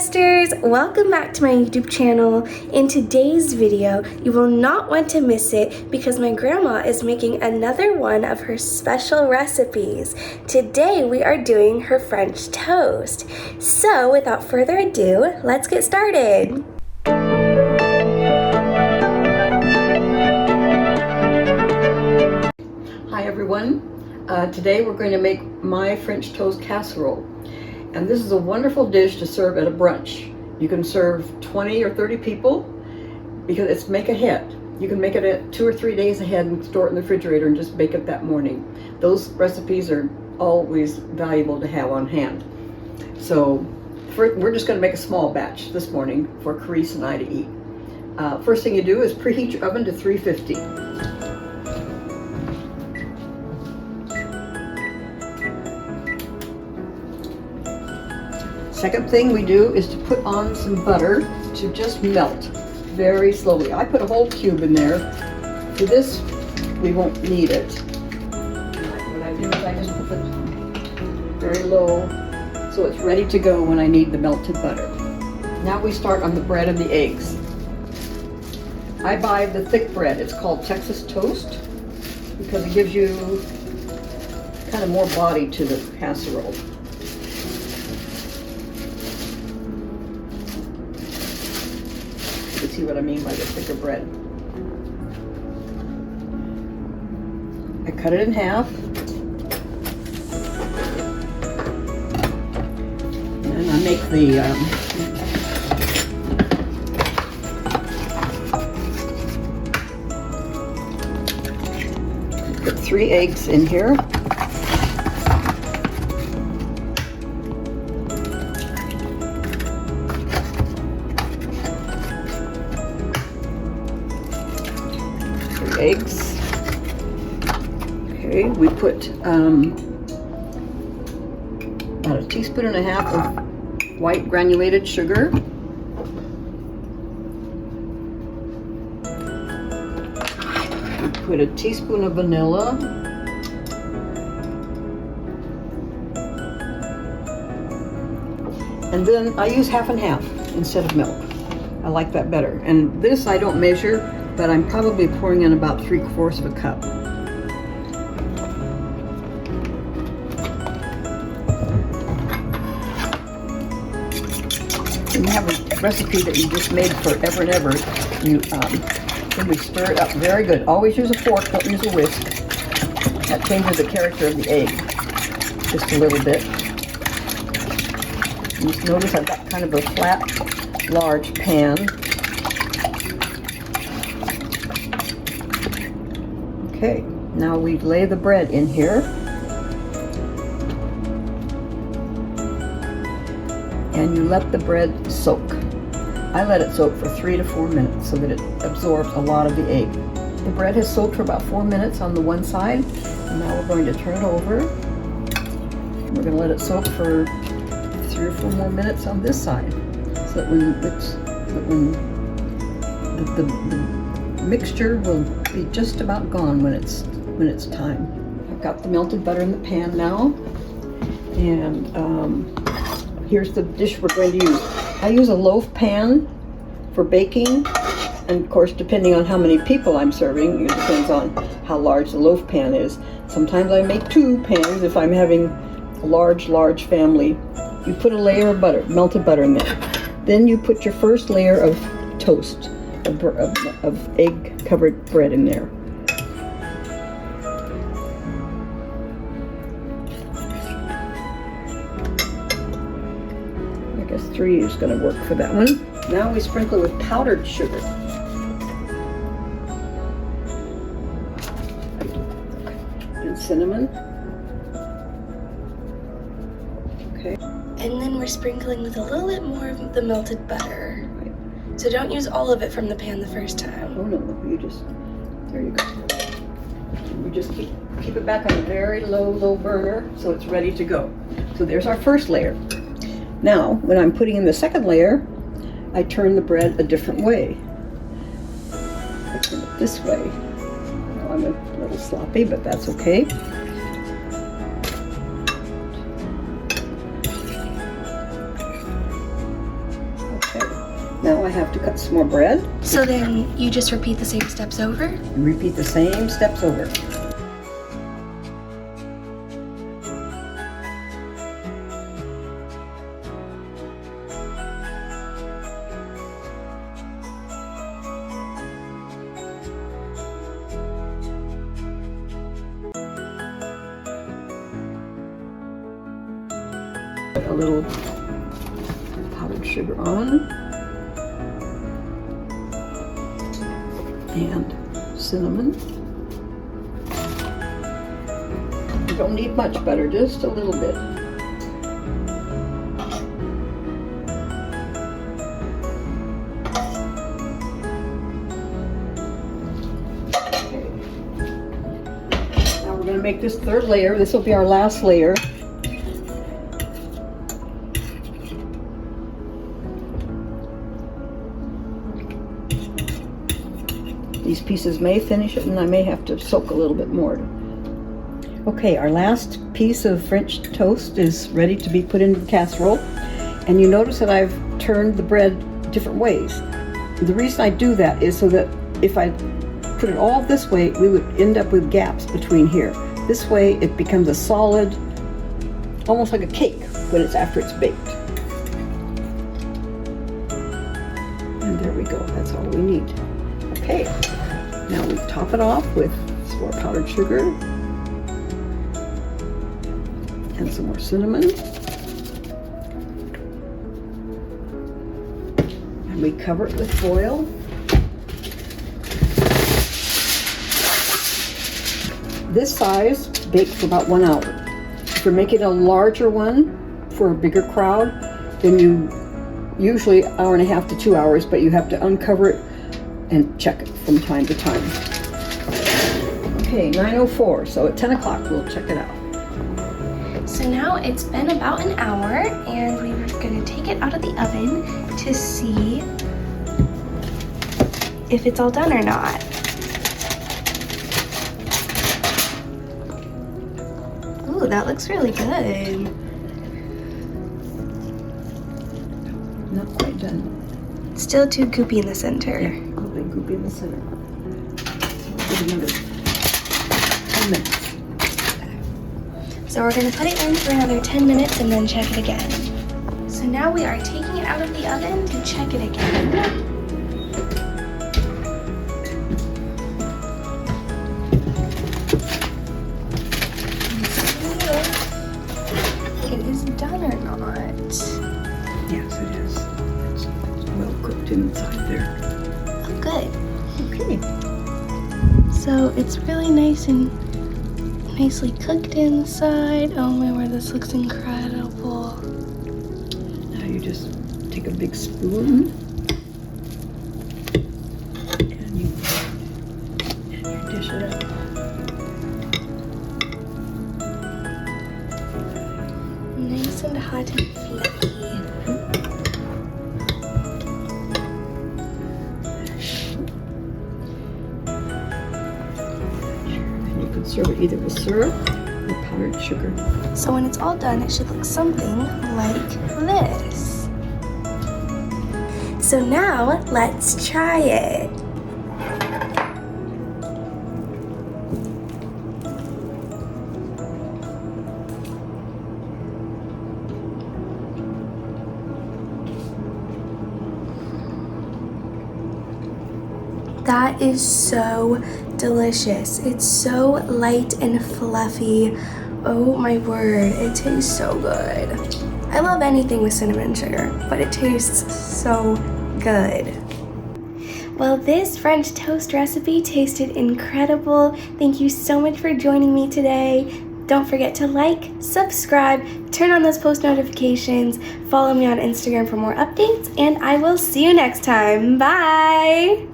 Esters! Welcome back to my YouTube channel. In today's video, you will not want to miss it because my grandma is making another one of her special recipes. Today we are doing her French toast. So without further ado, let's get started. Hi everyone. Today we're going to make my French Toast Casserole. And this is a wonderful dish to serve at a brunch. You can serve 20 or 30 people because it's make ahead. You can make it at 2 or 3 days ahead and store it in the refrigerator and just bake it that morning. Those recipes are always valuable to have on hand. So we're just going to make a small batch this morning for Carice and I to eat. First thing you do is preheat your oven to 350. Second thing we do is to put on some butter to just melt very slowly. I put a whole cube in there. For this, we won't need it. What I do is I just put it very low so it's ready to go when I need the melted butter. Now we start on the bread and the eggs. I buy the thick bread. It's called Texas Toast because it gives you kind of more body to the casserole. See what I mean by the thicker bread. I cut it in half, and I make put 3 eggs in here. Eggs. Okay, we put about a teaspoon and a half of white granulated sugar. We put a teaspoon of vanilla. And then I use half and half instead of milk. I like that better. And this I don't measure, but I'm probably pouring in about 3/4 of a cup. And you have a recipe that you just made forever and ever. Then we stir it up very good. Always use a fork, don't use a whisk. That changes the character of the egg just a little bit. And just notice I've got kind of a flat, large pan. Okay, now we lay the bread in here. And you let the bread soak. I let it soak for 3 to 4 minutes so that it absorbs a lot of the egg. The bread has soaked for about 4 minutes on the one side. And now we're going to turn it over. We're going to let it soak for 3 or 4 more minutes on this side so that when the mixture will be just about gone when it's time. I've got the melted butter in the pan now, and here's the dish we're going to use. I use a loaf pan for baking, and of course depending on how many people I'm serving, it depends on how large the loaf pan is. Sometimes I make 2 pans if I'm having a large family. You put a layer of butter, melted butter in there. Then you put your first layer of toast, of egg-covered bread in there. I guess 3 is going to work for that one. Now we sprinkle it with powdered sugar. And cinnamon. Okay. And then we're sprinkling with a little bit more of the melted butter. So don't use all of it from the pan the first time. Oh no, you just, there you go. You just keep it back on a very low burner so it's ready to go. So there's our first layer. Now, when I'm putting in the second layer, I turn the bread a different way. I turn it this way. Now I'm a little sloppy, but that's okay. Now I have to cut some more bread. So then you just repeat the same steps over? And repeat the same steps over. Put a little powdered sugar on. And cinnamon. You don't need much butter, just a little bit. Okay. Now we're going to make this third layer. This will be our last layer. These pieces may finish it, and I may have to soak a little bit more. Okay, our last piece of French toast is ready to be put into the casserole. And you notice that I've turned the bread different ways. The reason I do that is so that if I put it all this way, we would end up with gaps between here. This way it becomes a solid, almost like a cake when it's after it's baked. And there we go, that's all we need. Okay, now we top it off with some more powdered sugar and some more cinnamon. And we cover it with foil. This size bakes for about 1 hour. If you're making a larger one for a bigger crowd, then you usually 1.5 to 2 hours, but you have to uncover it and check it from time to time. Okay, 9:04, so at 10 o'clock we'll check it out. So now it's been about an hour, and we're going to take it out of the oven to see if it's all done or not. Ooh, that looks really good. Not quite done. Still too goopy in the center. Yeah, a little bit goopy in the center. So we'll give it another 10 minutes. So we're going to put it in for another 10 minutes and then check it again. So now we are taking it out of the oven to check it again. It is done or not. Yes, it is. It's well cooked inside there. Oh, good. Okay. So it's really nice and nicely cooked inside. Oh my word, this looks incredible. Now you just take a big spoon and you dish it out. Nice and hot and flaky. Serve it either with syrup or powdered sugar. So when it's all done, it should look something like this. So now let's try it. That is so delicious. It's so light and fluffy. Oh my word, it tastes so good. I love anything with cinnamon sugar, but it tastes so good. Well, this French toast recipe tasted incredible. Thank you so much for joining me today. Don't forget to like, subscribe, turn on those post notifications, follow me on Instagram for more updates, and I will see you next time. Bye!